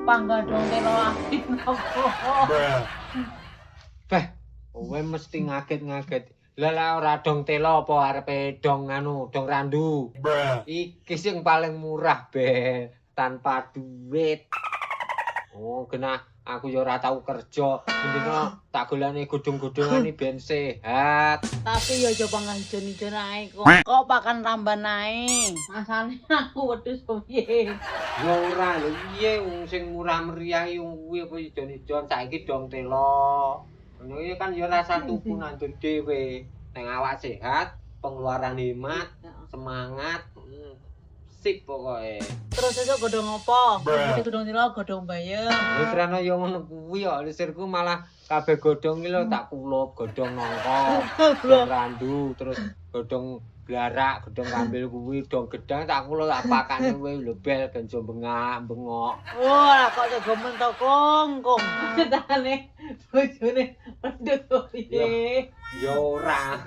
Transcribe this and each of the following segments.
panggadong telo asin apa. Beh, kowe mesti ngaget-ngaget. Lah ora dong telo apa arepe dong dong randu. Iki sing paling murah, Bel, tanpa duit. Oh, kena aku ya ora tau kerja. Mendino tak golani godhong-godhongane ben sehat. Tapi ya coba ngijon-ijon ae kok. Kok pakan tamban ae. Masane aku wedhus piye. Ya ora lho piye wong sing murah meriah kuwi apa ijon-ijon saiki dong telo. Ngono iki kan ya rasa tuku nandur dhewe. Ning awak sehat, pengeluaran hemat, semangat. Sip pokoke. Terus sesuk godhong apa? Godhong telo, godhong bayem. Wis rene ya ngono kuwi kok lisirku malah kabeh godhong iki lho tak kulup, godhong nongko, godhong randu, terus godhong blarak, godhong kambil kuwi, dong gedang tak kulup tak pakane kuwi lho bel ben jo bengak-bengok. Oh, lah kok jago mentok kongkong. Setane bojone pedhot piye. Ya ora.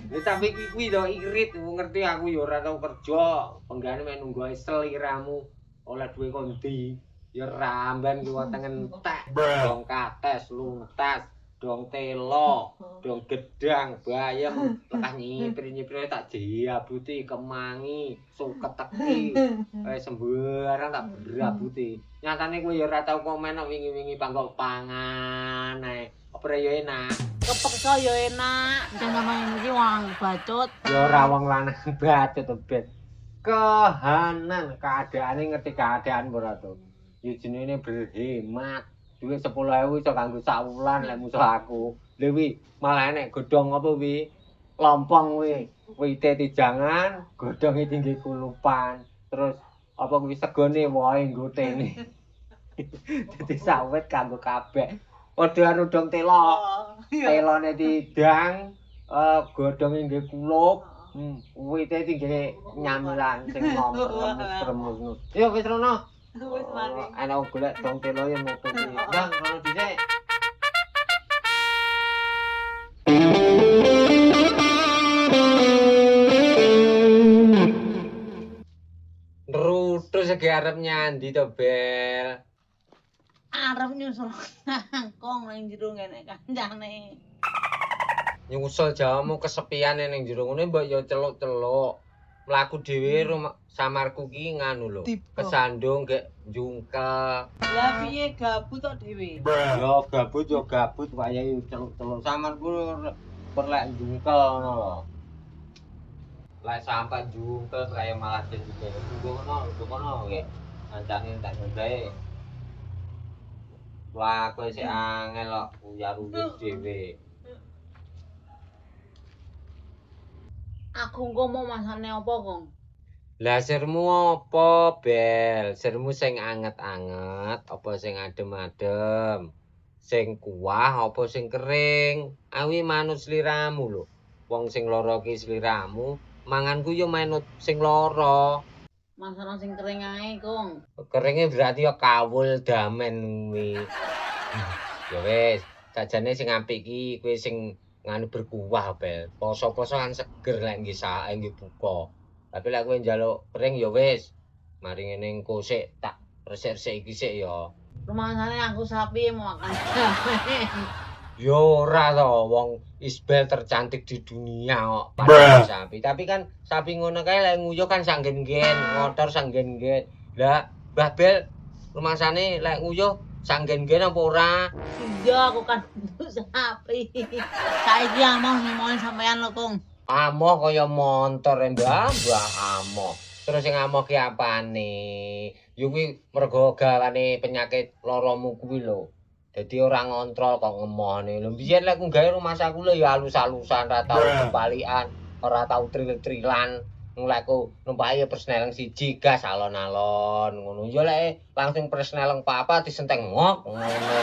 Tapi kuwi to irit ngerti aku ya ora tau kerja. Penggane mek nunggu seliramu oleh duwe kondi. Ya ramban ki wetenge entek. Dong kates, luntas, dong telo, dong gedang, bayem, lekah nyipir-nyipir tak diabuti kemangi, suket teki. Sembarang tak berabuti. Nyatane kowe ya ora tau komen wingi-wingi panggo pangan ae. Apa ya enak? Kepeksa ya enak. Jangan sama iki wong bacot. Ya ora wong lanang bacot to, Bet. Kehanan keadaane ngerti keadaan ora to. Ya jenenge berhemat. Duit 10.000 iso kanggo sak wulan lek musuh aku. Lha wi malah enek godhong apa wi? Lompong wi. Wite tijangan, godhonge tinggi kulupan. Terus apa kuwi segone wohe nggotene. Dadi sawet kanggo kabeh. Padha karo dong telo. Telone tidang, godhonge nggih kulup, wite tinggi nyamilan sing remus-remus. Yo wis rono. Wis mari. Ana golek dong telo ya metu iki. Bang, rono dhisik. Rutus iki arep nyandi to, Bel. Arep nyusul kangkong nang jero ngene kancane. Nyusul jawamu kesepian ning jero ngene mbok ya celuk-celuk. Mlaku dhewe samarku ki nganu lho. Kesandung gek jungkel. Lah piye gabut tok dhewe? Yo gabut wayahe celuk-celuk. Samarku perlek jungkel ngono lho. Lek sampai jungkel kaya malah dadi ngono nggih. Ancane tak ngendhae. Wah, kowe sik angel kok uyar-uyar dhewe. Aku engko mau masane apa, Kong? Lah sirmu apa, Bel? Sirmu sing anget-anget apa sing adem-adem? Sing kuah apa sing kering? Awi manut sliramu lho. Wong sing lara ki sliramu, manganku yo manut sing lara. Masalah sing kering ae, Kong. Keringe berarti ya kawul damen kuwi. Ya wis, sajane sing apik iki kowe sing nganu berkuah, Bel. Poso-poso kan seger lek nggih sae nggih buka. Tapi lek kowe njaluk kering ya wis. Mari ngene engko sik tak resik-resik iki sik ya. Rumangsane aku sapi mau makan jamen. Ya ora to, wong Isbel tercantik di dunia kok. Padahal sapi. Tapi kan sapi ngono kae lek nguyuh kan sanggen-gen, ngotor sanggen-gen. Lah, Mbah Bel rumangsane lek nguyuh sanggen-gen apa ora? Iya, aku kan sapi. Saiki among ngomongin sampean lho, Kong. Amoh kaya montor Mbah amoh. Terus sing amoh ki apane? Yo kuwi mergo gawane penyakit loromu kuwi lho. Dadi ora ngontrol kok ngemohne. Lho biyen lek nggawe rumah saku lho ya alus-alusan, ora tau kembalian, ora tau tril-trilan. Lek ku numpaki persneleng siji gas alon-alon ngono. Ya lek langsung persneleng papat disenteng ngok ngono.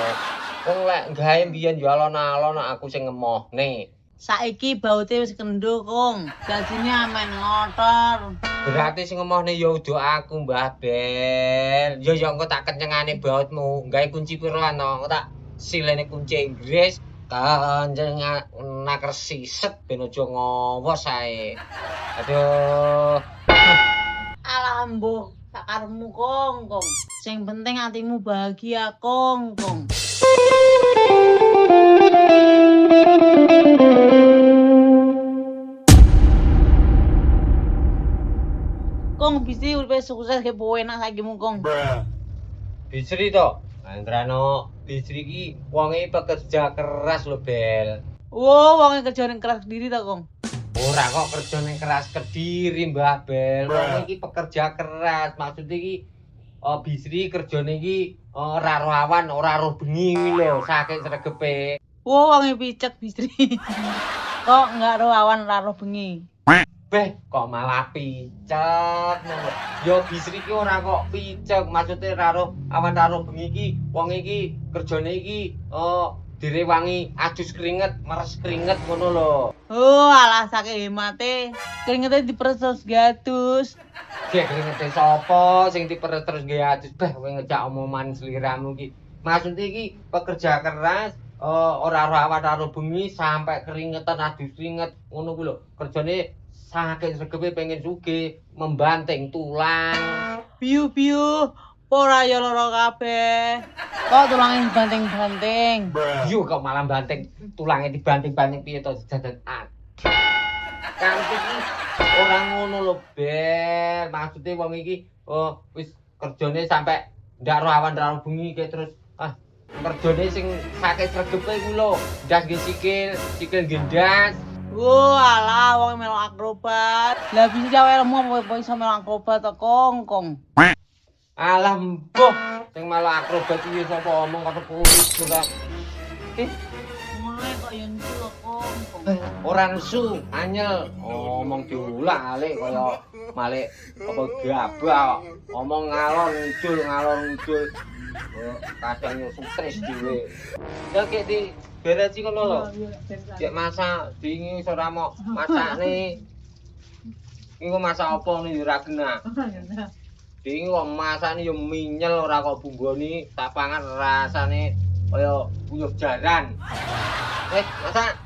Wong lek nggawe biyen ya alon-alon aku sing ngemohne. Saiki baute wis kendho, Kong. Dadine amen ngotor. Berarti sing ngemohne ya udu aku, Mbah Bel. Ya engko tak kencengane bautmu. Nggawe kunci pira ana, engko tak silene kunci Inggris. Kanjeng naker siset ben aja ngowos ae. Aduh. Alah mbuh, sak karepmu Kong. Sing penting hatimu bahagia Kong. Kong bisa uripe sukses ke enak saiki mu Kong. Bisri to. Andrano, Bisri ki wonge pekerja keras lho, Bel. Wo, wong kerjane keras sendiri ta Kong. Ora kok kerjane keras Kediri, Mbah Bel. Wong iki pekerja keras. Maksud iki Bisri kerjane iki ora roh awan, ora roh bengi lho, saking sregepe. Wo, wong picek Bisri. Kok enggak roh awan ora roh bengi. Beh, kok malah picek ngono. Ya Bisri ki ora kok picek, maksude ora roh awan ora roh bengi iki, wong iki kerjane iki direwangi adus keringet, meres keringet ngono lho. Oh, alah saking hemate. Keringete diperes terus gadus. Gek keringete sapa sing diperes terus nggih adus. Beh, kowe ngejak omongan sliramu iki. Maksude iki pekerja keras ora roh awan ora roh bengi sampai keringetan adus keringet ngono kuwi lho. Kerjane saking sregepe pengen sugih, membanting tulang. Piu-piu, ora ya lara kabeh. Kok tulange banting-banting. Yo kok malah banting, tulangnya dibanting-banting piye to jajan Kang iki ora ngono lho, Bel. Maksude wong iki wis kerjane sampe ndak roh awan ndak roh bengi kayak terus kerjane sing saking sregepe kuwi lho, ndas nggih sikil ngendas. Oh, alah wong melu akrobat. Lah bisa cawelmu apa iso melu akrobat to Kong. Alah mbuh, sing malah akrobat iki sapa omong karo kuwi juga. Mulai kok yen lho Kong. Ora nesu, anyel. Omong diulak-alik kaya malik apa gabah kok. Omong ngalor ngidul. Kadang yo stres dhewe. Ya kek di beresi ngono lho. Cek masak dingi iso ora mau masakne. Iki kok masak apa nih ora genah. Dingi kok masakne yo minyel ora kok bumbone tak pangan rasane kaya uyuh jaran. Masak.